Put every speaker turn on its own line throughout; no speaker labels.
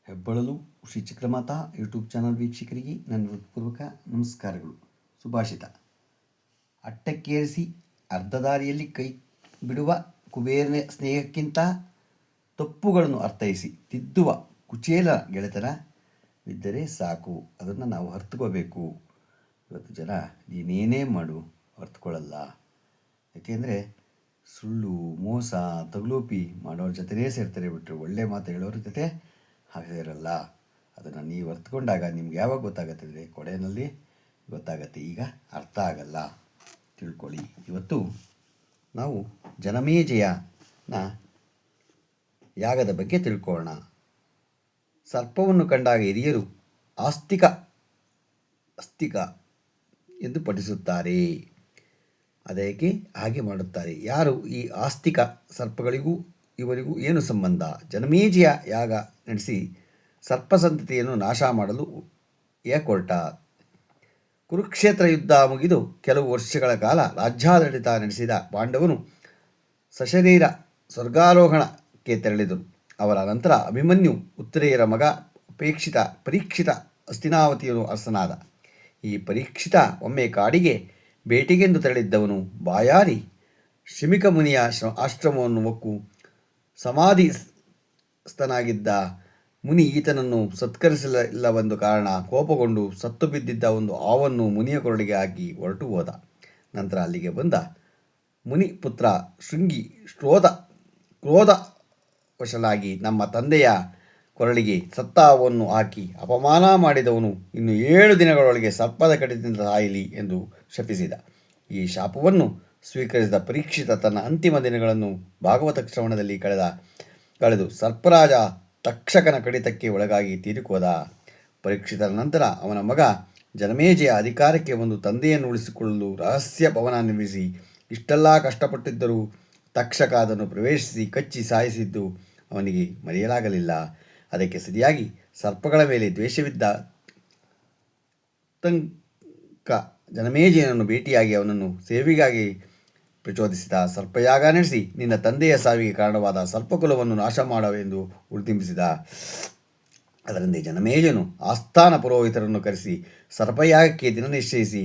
ಹೆಬ್ಬಳಲು Shri Chakramata YouTube channel ವೀಕ್ಷಕರಿಗೆ ನನ್ನ ಹೃತ್ಪೂರ್ವಕ ನಮಸ್ಕಾರಗಳು. ಸುಭಾಷಿತ: ಅಟ್ಟಕ್ಕೇರಿಸಿ ಅರ್ಧ ದಾರಿಯಲ್ಲಿ ಕೈ ಬಿಡುವ ಕುಬೇರನ ಸ್ನೇಹಕ್ಕಿಂತ ತಪ್ಪುಗಳನ್ನು ಅರ್ಥೈಸಿ ತಿದ್ದುವ ಕುಚೇಲ ಗೆಳೆತನವಿದ್ದರೆ ಸಾಕು. ಅದನ್ನು ನಾವು ಅರ್ಥಕೋಬೇಕು. ಇವತ್ತು ಜನ ನೀನೇನೇ ಮಾಡು ಅರ್ಥಕೊಳ್ಳಲ್ಲ. ಯಾಕೆಂದರೆ ಸುಳ್ಳು, ಮೋಸ, ತಗಲೂಪಿ ಮಾಡೋರ ಜೊತೆನೇ ಸೇರ್ತಾರೆ ಬಿಟ್ಟರೆ ಒಳ್ಳೆ ಮಾತು ಹೇಳೋರ ಜೊತೆ ಹಾಗೆ ಇರಲ್ಲ. ಅದನ್ನು ನೀವು ಅರ್ಥಕೊಂಡಾಗ ನಿಮ್ಗೆ ಯಾವಾಗ ಗೊತ್ತಾಗತ್ತೆ ಅಂದರೆ ಕೊನೆಯಲ್ಲಿ ಗೊತ್ತಾಗತ್ತೆ. ಈಗ ಅರ್ಥ ಆಗಲ್ಲ, ತಿಳ್ಕೊಳ್ಳಿ. ಇವತ್ತು ನಾವು ಜನಮೇಜಯನ ಯಾಗದ ಬಗ್ಗೆ ತಿಳ್ಕೊಳ್ಳೋಣ. ಸರ್ಪವನ್ನು ಕಂಡಾಗ ಹಿರಿಯರು ಅಸ್ತಿಕ ಎಂದು ಪಠಿಸುತ್ತಾರೆ. ಅದಕ್ಕೆ ಹಾಗೆ ಮಾಡುತ್ತಾರೆ. ಯಾರು ಈ ಆಸ್ತಿಕ ಸರ್ಪಗಳಿಗೂ ಇವರಿಗೂ ಏನು ಸಂಬಂಧ? ಜನಮೇಜಯ ಯಾಗ ನಡೆಸಿ ಸರ್ಪಸಂತತಿಯನ್ನು ನಾಶ ಮಾಡಲು ಹೊರಟ. ಕುರುಕ್ಷೇತ್ರ ಯುದ್ಧ ಮುಗಿದು ಕೆಲವು ವರ್ಷಗಳ ಕಾಲ ರಾಜ್ಯಾಡಳಿತ ನಡೆಸಿದ ಪಾಂಡವನು ಸಶರೀರ ಸ್ವರ್ಗಾರೋಹಣಕ್ಕೆ ತೆರಳಿದರು. ಅವರ ನಂತರ ಅಭಿಮನ್ಯು ಉತ್ತರೆಯರ ಮಗ ಪರೀಕ್ಷಿತ ಹಸ್ತಿನಾವತಿಯನು ಅರಸನಾದ. ಈ ಪರೀಕ್ಷಿತ ಒಮ್ಮೆ ಕಾಡಿಗೆ ಬೇಟೆಗೆಂದು ತೆರಳಿದ್ದವನು ಬಾಯಾರಿ ಶಿಮಿಕ ಮುನಿಯ ಆಶ್ರಮವನ್ನು ಹೊಕ್ಕು ಸಮಾಧಿಸ್ಥನಾಗಿದ್ದ. ಮುನಿ ಈತನನ್ನು ಸತ್ಕರಿಸಲಿಲ್ಲವೆಂದು ಕಾರಣ ಕೋಪಗೊಂಡು ಸತ್ತು ಬಿದ್ದಿದ್ದ ಒಂದು ಹಾವನ್ನು ಮುನಿಯ ಕೊರಳಿಗೆ ಹಾಕಿ ಹೊರಟು ಹೋದ. ನಂತರ ಅಲ್ಲಿಗೆ ಬಂದ ಮುನಿಪುತ್ರ ಶೃಂಗಿ ಕ್ರೋಧವಶನಾಗಿ ನಮ್ಮ ತಂದೆಯ ಕೊರಳಿಗೆ ಸತ್ತ ಹಾವನ್ನು ಹಾಕಿ ಅಪಮಾನ ಮಾಡಿದವನು ಇನ್ನು 7 ದಿನಗಳೊಳಗೆ ಸರ್ಪದ ಕಡಿತದಿಂದ ಸಾಯಲಿ ಎಂದು ಶಪಿಸಿದ. ಈ ಶಾಪವನ್ನು ಸ್ವೀಕರಿಸಿದ ಪರೀಕ್ಷಿತ ತನ್ನ ಅಂತಿಮ ದಿನಗಳನ್ನು ಭಾಗವತ ಶ್ರವಣದಲ್ಲಿ ಕಳೆದು ಸರ್ಪರಾಜ ತಕ್ಷಕನ ಕಡಿತಕ್ಕೆ ಒಳಗಾಗಿ ತೀರಿಕೋದ. ಪರೀಕ್ಷಿತರ ನಂತರ ಅವನ ಮಗ ಜನಮೇಜಯ ಅಧಿಕಾರಕ್ಕೆ ಬಂದು ತಂದೆಯನ್ನು ಉಳಿಸಿಕೊಳ್ಳಲು ರಹಸ್ಯ ಭವನ ನಿರ್ಮಿಸಿ ಇಷ್ಟೆಲ್ಲ ಕಷ್ಟಪಟ್ಟಿದ್ದರೂ ತಕ್ಷಕ ಅದನ್ನು ಪ್ರವೇಶಿಸಿ ಕಚ್ಚಿ ಸಾಯಿಸಿದ್ದು ಅವನಿಗೆ ಮರೆಯಲಾಗಲಿಲ್ಲ. ಅದಕ್ಕೆ ಸರಿಯಾಗಿ ಸರ್ಪಗಳ ಮೇಲೆ ದ್ವೇಷವಿದ್ದ ತಂಕ ಜನಮೇಜಯನನ್ನು ಭೇಟಿಯಾಗಿ ಅವನನ್ನು ಸೇವೆಗಾಗಿ ಪ್ರಚೋದಿಸಿದ. ಸರ್ಪಯಾಗ ನಡೆಸಿ ನಿನ್ನ ತಂದೆಯ ಸಾವಿಗೆ ಕಾರಣವಾದ ಸರ್ಪಕುಲವನ್ನು ನಾಶ ಮಾಡುವೆಂದು ಉಳಿದಿಂಬಿಸಿದ. ಅದರಂತೆ ಜನಮೇಜಯನು ಆಸ್ಥಾನ ಪುರೋಹಿತರನ್ನು ಕರೆಸಿ ಸರ್ಪಯಾಗಕ್ಕೆ ದಿನ ನಿಶ್ಚಯಿಸಿ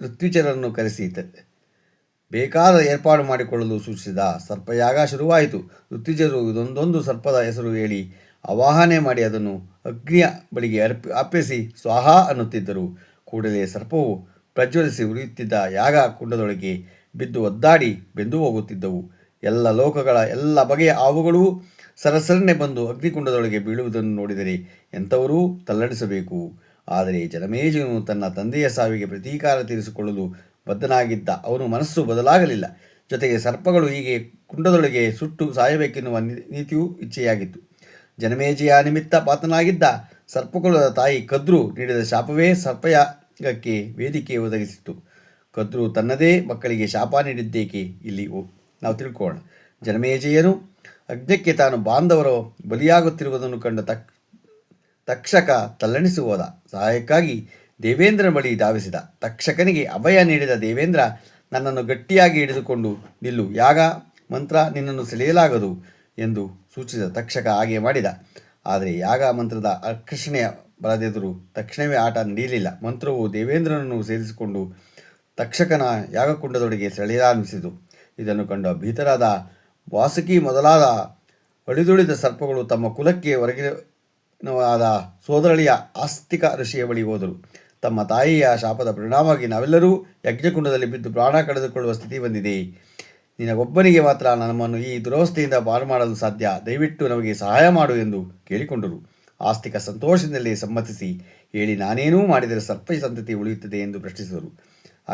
ಋತ್ವಿಜರನ್ನು ಕರೆಸಿ ಬೇಕಾದ ಏರ್ಪಾಡು ಮಾಡಿಕೊಳ್ಳಲು ಸೂಚಿಸಿದ. ಸರ್ಪಯಾಗ ಶುರುವಾಯಿತು. ಋತ್ವಿಜರು ಇದೊಂದೊಂದು ಸರ್ಪದ ಹೆಸರು ಹೇಳಿ ಆವಾಹನೆ ಮಾಡಿ ಅದನ್ನು ಅಗ್ನಿಯ ಬಳಿಗೆ ಅರ್ಪಿಸಿ ಸ್ವಾಹ ಅನ್ನುತ್ತಿದ್ದರು. ಕೂಡಲೇ ಸರ್ಪವು ಪ್ರಜ್ವಲಿಸಿ ಉರಿಯುತ್ತಿದ್ದ ಯಾಗ ಕುಂಡದೊಳಗೆ ಬಿದ್ದು ಒದ್ದಾಡಿ ಬೆಂದು ಹೋಗುತ್ತಿದ್ದವು. ಎಲ್ಲ ಲೋಕಗಳ ಎಲ್ಲ ಬಗೆಯ ಹಾವುಗಳೂ ಸರಸರನೆ ಬಂದು ಅಗ್ನಿಕುಂಡದೊಳಗೆ ಬೀಳುವುದನ್ನು ನೋಡಿದರೆ ಎಂಥವರೂ ತಲ್ಲಣಿಸಬೇಕು. ಆದರೆ ಜನಮೇಜಯನು ತನ್ನ ತಂದೆಯ ಸಾವಿಗೆ ಪ್ರತೀಕಾರ ತೀರಿಸಿಕೊಳ್ಳಲು ಬದ್ಧನಾಗಿದ್ದ. ಅವನು ಮನಸ್ಸು ಬದಲಾಗಲಿಲ್ಲ. ಜೊತೆಗೆ ಸರ್ಪಗಳು ಹೀಗೆ ಕುಂಡದೊಳಗೆ ಸುಟ್ಟು ಸಾಯಬೇಕೆನ್ನುವ ನೀತಿಯೂ ಇಚ್ಛೆಯಾಗಿತ್ತು. ಜನಮೇಜಯ ನಿಮಿತ್ತ ಪಾತ್ರನಾಗಿದ್ದ ಸರ್ಪಕುಲದ ತಾಯಿ ಕದ್ರು ನೀಡಿದ ಶಾಪವೇ ಸರ್ಪಯಾಗಕ್ಕೆ ವೇದಿಕೆ ಒದಗಿಸಿತು. ಕದ್ರು ತನ್ನದೇ ಮಕ್ಕಳಿಗೆ ಶಾಪ ನೀಡಿದ್ದೇಕೆ ಇಲ್ಲಿ ನಾವು ತಿಳ್ಕೊಳ್ಳೋಣ. ಜನಮೇಜಯನು ಯಜ್ಞಕ್ಕೆ ತಾನು ಬಾಂಧವರು ಬಲಿಯಾಗುತ್ತಿರುವುದನ್ನು ಕಂಡ ತಕ್ಷಕ ತಲ್ಲಣಿಸಿ ಹೋದ. ಸಹಾಯಕ್ಕಾಗಿ ದೇವೇಂದ್ರನ ಬಳಿ ಧಾವಿಸಿದ. ತಕ್ಷಕನಿಗೆ ಅಭಯ ನೀಡಿದ ದೇವೇಂದ್ರ ನನ್ನನ್ನು ಗಟ್ಟಿಯಾಗಿ ಹಿಡಿದುಕೊಂಡು ನಿಲ್ಲು, ಯಾಗ ಮಂತ್ರ ನಿನ್ನನ್ನು ಸೆಳೆಯಲಾಗದು ಎಂದು ಸೂಚಿಸಿದ. ತಕ್ಷಕ ಹಾಗೆ ಮಾಡಿದ. ಆದರೆ ಯಾಗ ಮಂತ್ರದ ಆಕರ್ಷಣೆಯ ಬಲದೆದುರು ತಕ್ಷಣವೇ ಆಟ ನಡೆಯಲಿಲ್ಲ. ಮಂತ್ರವು ದೇವೇಂದ್ರನನ್ನು ಸೇರಿಸಿಕೊಂಡು ತಕ್ಷಕನ ಯಾಗಕುಂಡದೊಳಗೆ ಸೆಳೆಯಲಾರಂಭಿಸಿತು. ಇದನ್ನು ಕಂಡು ಭೀತರಾದ ವಾಸುಕಿ ಮೊದಲಾದ ಅಳಿದುಳಿದ ಸರ್ಪಗಳು ತಮ್ಮ ಕುಲಕ್ಕೆ ಹೊರಗಿನವಾದ ಸೋದರಳಿಯ ಆಸ್ತಿಕ ಋಷಿಯ ಬಳಿ ಹೋದರು. ತಮ್ಮ ತಾಯಿಯ ಶಾಪದ ಪರಿಣಾಮವಾಗಿ ನಾವೆಲ್ಲರೂ ಯಜ್ಞಕುಂಡದಲ್ಲಿ ಬಿದ್ದು ಪ್ರಾಣ ಕಳೆದುಕೊಳ್ಳುವ ಸ್ಥಿತಿ ಬಂದಿದೆ. ನಿನಗೊಬ್ಬನಿಗೆ ಮಾತ್ರ ನಮ್ಮನ್ನು ಈ ದುರವಸ್ಥೆಯಿಂದ ಪಾರು ಮಾಡಲು ಸಾಧ್ಯ. ದಯವಿಟ್ಟು ನಮಗೆ ಸಹಾಯ ಮಾಡು ಎಂದು ಕೇಳಿಕೊಂಡರು. ಆಸ್ತಿಕ ಸಂತೋಷದಲ್ಲಿ ಸಮ್ಮತಿಸಿ ಹೇಳಿ ನಾನೇನೂ ಮಾಡಿದರೆ ಸರ್ಪ ಸಂತತಿ ಉಳಿಯುತ್ತದೆ ಎಂದು ಪ್ರಶ್ನಿಸಿದರು.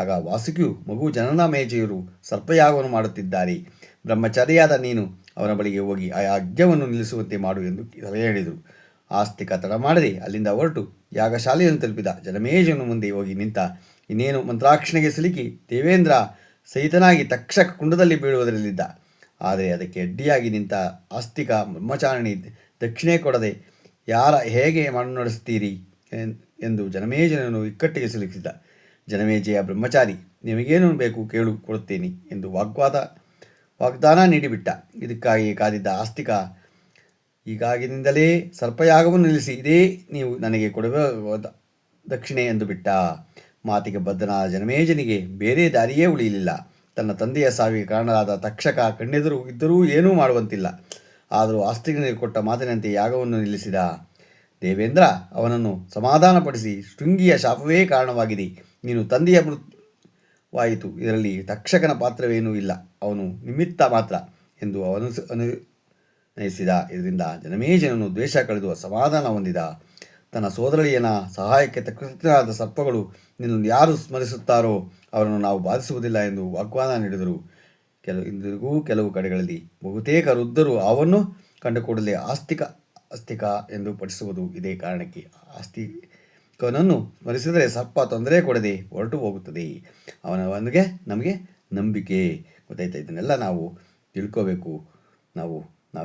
ಆಗ ವಾಸುಕಿಯು ಮಗು ಜನಮೇಜಯರು ಸರ್ಪಯಾಗವನ್ನು ಮಾಡುತ್ತಿದ್ದಾರೆ. ಬ್ರಹ್ಮಚಾರಿಯಾದ ನೀನು ಅವನ ಬಳಿಗೆ ಹೋಗಿ ಆ ಯಜ್ಞವನ್ನು ನಿಲ್ಲಿಸುವಂತೆ ಮಾಡು ಎಂದು ಸಲಹೆ ಹೇಳಿದರು. ಆಸ್ತಿಕ ತಡ ಮಾಡದೆ ಅಲ್ಲಿಂದ ಹೊರಟು ಯಾಗಶಾಲೆಯನ್ನು ತಲುಪಿದ. ಜನಮೇಜಯನು ಮುಂದೆ ಹೋಗಿ ನಿಂತ. ಇನ್ನೇನು ಮಂತ್ರಾಕ್ಷಣೆಗೆ ಸಿಲುಕಿ ದೇವೇಂದ್ರ ಸಹಿತನಾಗಿ ತಕ್ಷಕ ಕುಂಡದಲ್ಲಿ ಬೀಳುವುದರಲ್ಲಿದ್ದ. ಆದರೆ ಅದಕ್ಕೆ ಅಡ್ಡಿಯಾಗಿ ನಿಂತ ಆಸ್ತಿಕ ಬ್ರಹ್ಮಚಾರಿಣಿ ದಕ್ಷಿಣೆ ಕೊಡದೆ ಹೇಗೆ ನಡೆಸುತ್ತೀರಿ ಎಂದು ಜನಮೇಜಯನನ್ನು ಇಕ್ಕಟ್ಟಿಗೆ ಸಿಲುಕಿಸಿದ. ಜನಮೇಜಯ ಬ್ರಹ್ಮಚಾರಿ, ನಿಮಗೇನು ಬೇಕು ಕೇಳು, ಕೊಡುತ್ತೇನೆ ಎಂದು ವಾಗ್ದಾನ ನೀಡಿಬಿಟ್ಟ. ಇದಕ್ಕಾಗಿ ಕಾದಿದ್ದ ಆಸ್ತಿಕ ಹೀಗಾಗಿನಿಂದಲೇ ಸರ್ಪಯಾಗವನ್ನು ನಿಲ್ಲಿಸಿ ಇದೇ ನೀವು ನನಗೆ ಕೊಡಬೇಕಾದ ದಕ್ಷಿಣೆ ಎಂದು ಬಿಟ್ಟ. ಮಾತಿಗೆ ಬದ್ಧನಾದ ಜನಮೇಜನಿಗೆ ಬೇರೆ ದಾರಿಯೇ ಉಳಿಯಲಿಲ್ಲ. ತನ್ನ ತಂದೆಯ ಸಾವಿಗೆ ಕಾರಣರಾದ ತಕ್ಷಕ ಕಣ್ಣೆದುರು ಇದ್ದರೂ ಏನೂ ಮಾಡುವಂತಿಲ್ಲ. ಆದರೂ ಆಸ್ತಿಕನಿಗೆ ಕೊಟ್ಟ ಮಾತಿನಂತೆ ಯಾಗವನ್ನು ನಿಲ್ಲಿಸಿದ. ದೇವೇಂದ್ರ ಅವನನ್ನು ಸಮಾಧಾನಪಡಿಸಿ, ಶೃಂಗಿಯ ಶಾಪವೇ ಕಾರಣವಾಗಿದೆ. ನೀನು ತಂದೆಯ ಮೃತ್ಯುವಾಯಿತು, ಇದರಲ್ಲಿ ತಕ್ಷಕನ ಪಾತ್ರವೇನೂ ಇಲ್ಲ, ಅವನು ನಿಮಿತ್ತ ಮಾತ್ರ ಎಂದು ಅನುನಯಿಸಿದ. ಇದರಿಂದ ಜನಮೇಜನನು ದ್ವೇಷ ಕಳೆದು ಸಮಾಧಾನ ಹೊಂದಿದ. ತನ್ನ ಸೋದರಳಿಯನ ಸಹಾಯಕ್ಕೆ ಕೃತಜ್ಞರಾದ ಸರ್ಪಗಳು ನಿನ್ನನ್ನು ಯಾರು ಸ್ಮರಿಸುತ್ತಾರೋ ಅವರನ್ನು ನಾವು ಬಾಧಿಸುವುದಿಲ್ಲ ಎಂದು ವಾಗ್ವಾದ ನೀಡಿದರು. ಇಂದಿಗೂ ಕೆಲವು ಕಡೆಗಳಲ್ಲಿ ಬಹುತೇಕ ವೃದ್ಧರು ಅವನ್ನು ಕಂಡ ಕೂಡಲೇ ಆಸ್ತಿಕ ಎಂದು ಪಠಿಸುವುದು ಇದೇ ಕಾರಣಕ್ಕೆ. ಆಸ್ತಿಕನನ್ನು ಸ್ಮರಿಸಿದರೆ ಸರ್ಪ ತೊಂದರೆ ಕೊಡದೆ ಹೊರಟು ಹೋಗುತ್ತದೆ. ಅವನಿಗೆ ನಮಗೆ ನಂಬಿಕೆ. ಗೊತ್ತಾಯ್ತಾ? ಇದನ್ನೆಲ್ಲ ನಾವು ತಿಳ್ಕೋಬೇಕು. ನಾವು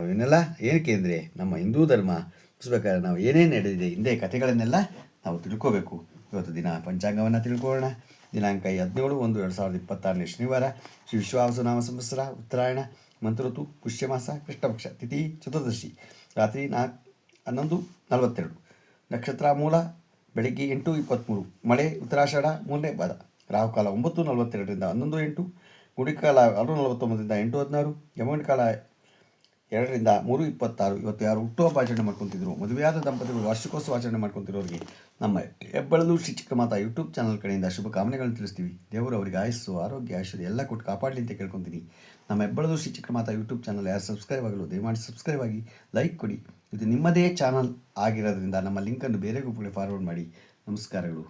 ಇವನ್ನೆಲ್ಲ ಏನಕ್ಕೆ ಅಂದರೆ ನಮ್ಮ ಹಿಂದೂ ಧರ್ಮ ಮುಗಿಸ್ಬೇಕಾದ್ರೆ ನಾವು ಏನೇನು ನಡೆದಿದೆ ಹಿಂದೆ ಕಥೆಗಳನ್ನೆಲ್ಲ ನಾವು ತಿಳ್ಕೋಬೇಕು. ಇವತ್ತು ದಿನ ಪಂಚಾಂಗವನ್ನು ತಿಳ್ಕೊಳ್ಳೋಣ. ದಿನಾಂಕ 17/1/2026 ಶನಿವಾರ, ಶ್ರೀ ವಿಶ್ವಾವಸುನಾಮ ಸಂವತ್ಸರ, ಉತ್ತರಾಯಣ, ಮಂತ್ರಋತು, ಪುಷ್ಯಮಾಸ, ಕೃಷ್ಣಪಕ್ಷ, ತಿಥಿ ಚತುರ್ದಶಿ, ರಾತ್ರಿ 11:42, ನಕ್ಷತ್ರ ಮೂಲ, ಬೆಳಗ್ಗೆ 8:23, ಮಳೆ ಉತ್ತರಾಷಾಢ 3ನೇ ಪಾದ, ರಾಹುಕಾಲ 9:42ರಿಂದ 11:08, ಗುಳಿಕಾಲ 6:49ರಿಂದ 8:16, ಯಮಗಂಡ ಕಾಲ 2ರಿಂದ 3:26. ಇವತ್ತು ಯಾರು ಹುಟ್ಟುಹಬ್ಬ ಆಚರಣೆ ಮಾಡ್ಕೊತಿದ್ರು, ಮದುವೆಯಾದ ದಂಪತಿಗಳು ವಾರ್ಷಿಕೋತ್ಸವ ಆಚರಣೆ ಮಾಡ್ಕೊತಿರೋರಿಗೆ ನಮ್ಮ ಹೆಬ್ಬಳಲು ಶ್ರೀ ಚಿಕ್ಕಮಾತಾ ಯೂಟ್ಯೂಬ್ ಚಾನಲ್ ಕಡೆಯಿಂದ ಶುಭ ಕಾಮನೆಗಳನ್ನು ತಿಳಿಸ್ತೀವಿ. ದೇವರು ಅವರಿಗೆ ಆಯಸ್ಸು, ಆರೋಗ್ಯ, ಐಶ್ವರ್ಯ ಎಲ್ಲ ಕೊಟ್ಟು ಕಾಪಾಡಲಿ ಅಂತ ಕೇಳ್ಕೊತೀನಿ. ನಮ್ಮ ಹೆಬ್ಬಳಲು ಶ್ರೀ ಚಿಕ್ಕಮಾತಾ ಯೂಟ್ಯೂಬ್ ಚಾನಲ್ ಯಾರು ಸಬ್ಸ್ಕ್ರೈಬ್ ಆಗಲು ದಯಮಾಡಿ ಸಬ್ಸ್ಕ್ರೈಬ್ ಆಗಿ, ಲೈಕ್ ಕೊಡಿ. ಇದು ನಿಮ್ಮದೇ ಚಾನಲ್ ಆಗಿರೋದ್ರಿಂದ ನಮ್ಮ ಲಿಂಕನ್ನು ಬೇರೆ ಗ್ರೂಪ್ಗಳಿಗೆ ಫಾರ್ವರ್ಡ್ ಮಾಡಿ. ನಮಸ್ಕಾರಗಳು.